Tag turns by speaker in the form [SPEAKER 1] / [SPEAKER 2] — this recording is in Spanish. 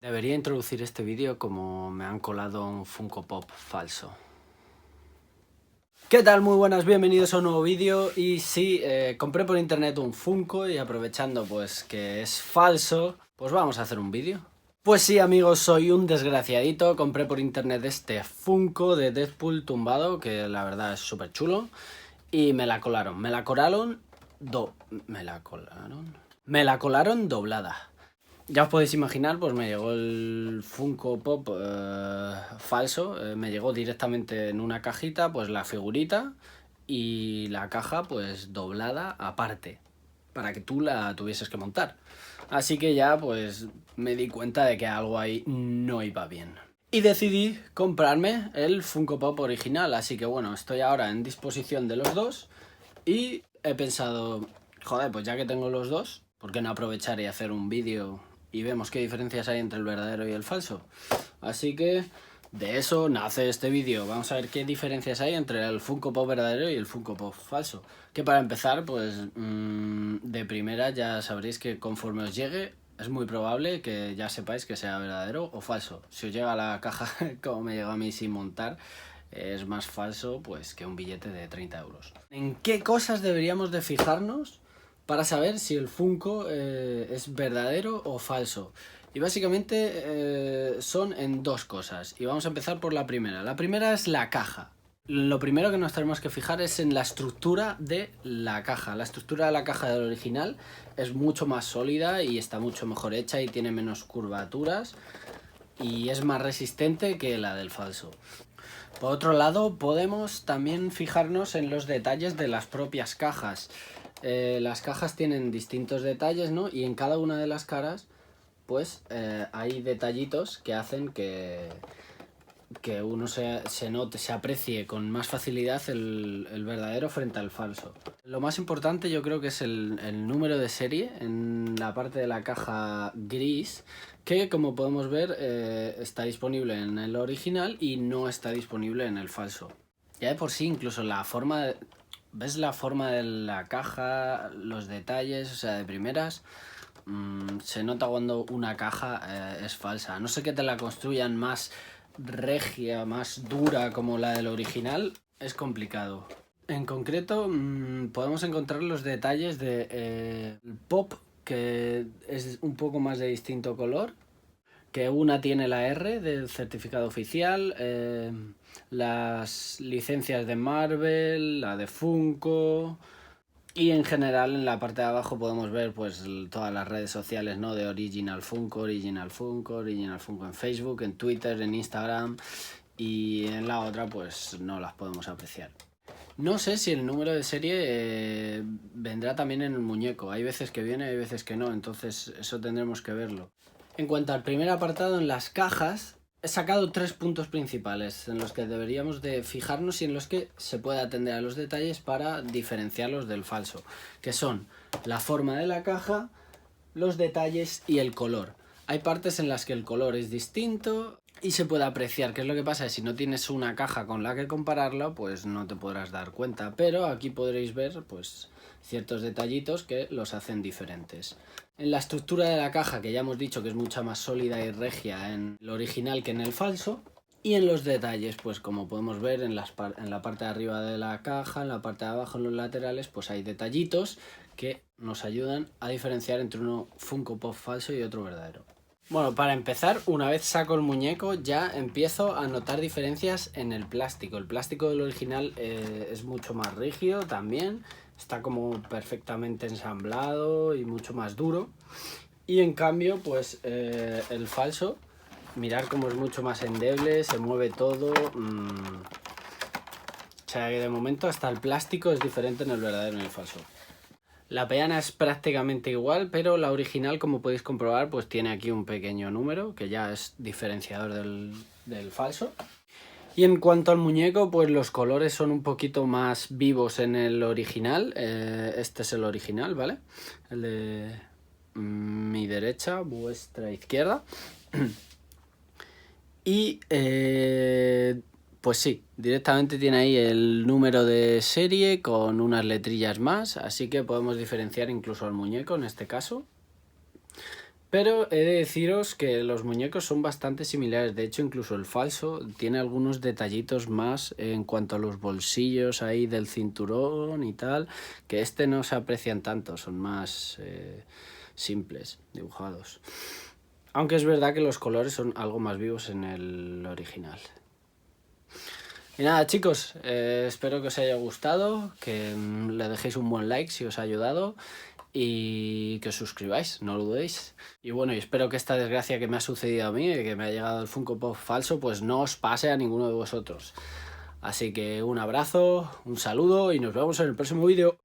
[SPEAKER 1] Debería introducir este vídeo como me han colado un Funko Pop falso. ¿Qué tal? Muy buenas, bienvenidos a un nuevo vídeo. Y sí, compré por internet un Funko y aprovechando pues que es falso, pues vamos a hacer un vídeo. Pues sí, amigos, soy un desgraciadito. Compré por internet este Funko de Deadpool tumbado, que la verdad es súper chulo. Y me la colaron. Me la colaron doblada. Ya os podéis imaginar, pues me llegó el Funko Pop falso, me llegó directamente en una cajita, pues la figurita y la caja pues doblada aparte, para que tú la tuvieses que montar. Así que ya pues me di cuenta de que algo ahí no iba bien. Y decidí comprarme el Funko Pop original, así que bueno, estoy ahora en disposición de los dos y he pensado, joder, pues ya que tengo los dos, ¿por qué no aprovechar y hacer un vídeo y vemos qué diferencias hay entre el verdadero y el falso? Así que de eso nace este vídeo. Vamos a ver qué diferencias hay entre el Funko Pop verdadero y el Funko Pop falso. Que para empezar, pues de primera ya sabréis que conforme os llegue, es muy probable que ya sepáis que sea verdadero o falso. Si os llega la caja como me llegó a mí sin montar, es más falso pues que un billete de 30 euros. ¿En qué cosas deberíamos de fijarnos para saber si el Funko es verdadero o falso? Y básicamente son en dos cosas. Y vamos a empezar por la primera. La primera es la caja. Lo primero que nos tenemos que fijar es en la estructura de la caja. La estructura de la caja del original es mucho más sólida y está mucho mejor hecha y tiene menos curvaturas y es más resistente que la del falso. Por otro lado, podemos también fijarnos en los detalles de las propias cajas. Las cajas tienen distintos detalles, ¿no? Y en cada una de las caras, pues hay detallitos que hacen que uno se note, se aprecie con más facilidad el verdadero frente al falso. Lo más importante yo creo que es el número de serie en la parte de la caja gris, que como podemos ver está disponible en el original y no está disponible en el falso. Ya de por sí, incluso la forma de, ¿ves la forma de la caja, los detalles? O sea, de primeras se nota cuando una caja es falsa. A no sé que te la construyan más regia, más dura como la del original, es complicado. En concreto, podemos encontrar los detalles de el pop, que es un poco más de distinto color, que una tiene la R del certificado oficial, las licencias de Marvel, la de Funko. Y en general en la parte de abajo podemos ver pues todas las redes sociales, ¿no? De Original Funko, Original Funko, Original Funko en Facebook, en Twitter, en Instagram, y en la otra pues no las podemos apreciar. No sé si el número de serie vendrá también en el muñeco. Hay veces que viene, hay veces que no, entonces eso tendremos que verlo. En cuanto al primer apartado, en las cajas, he sacado 3 puntos principales en los que deberíamos de fijarnos y en los que se puede atender a los detalles para diferenciarlos del falso, que son la forma de la caja, los detalles y el color. Hay partes en las que el color es distinto y se puede apreciar. ¿Qué es lo que pasa? Si no tienes una caja con la que compararla, pues no te podrás dar cuenta, pero aquí podréis ver pues ciertos detallitos que los hacen diferentes. En la estructura de la caja, que ya hemos dicho que es mucha más sólida y regia en el original que en el falso. Y en los detalles, pues como podemos ver en la parte de arriba de la caja, en la parte de abajo, en los laterales, pues hay detallitos que nos ayudan a diferenciar entre uno Funko Pop falso y otro verdadero. Bueno, para empezar, una vez saco el muñeco ya empiezo a notar diferencias en el plástico. El plástico del original es mucho más rígido también, está como perfectamente ensamblado y mucho más duro. Y en cambio, pues el falso, mirar cómo es mucho más endeble, se mueve todo. O sea que de momento hasta el plástico es diferente en el verdadero y en el falso. La peana es prácticamente igual, pero la original, como podéis comprobar, pues tiene aquí un pequeño número, que ya es diferenciador del falso. Y en cuanto al muñeco, pues los colores son un poquito más vivos en el original. Este es el original, ¿vale? El de mi derecha, vuestra izquierda. Y pues sí, directamente tiene ahí el número de serie con unas letrillas más, así que podemos diferenciar incluso al muñeco en este caso. Pero he de deciros que los muñecos son bastante similares. De hecho, incluso el falso tiene algunos detallitos más en cuanto a los bolsillos ahí del cinturón y tal, que este no se aprecian tanto, son más simples, dibujados. Aunque es verdad que los colores son algo más vivos en el original. Y nada, chicos, espero que os haya gustado, que le dejéis un buen like si os ha ayudado y que os suscribáis, no lo dudéis. Y bueno, y espero que esta desgracia que me ha sucedido a mí, que me ha llegado el Funko Pop falso, pues no os pase a ninguno de vosotros. Así que un abrazo, un saludo y nos vemos en el próximo vídeo.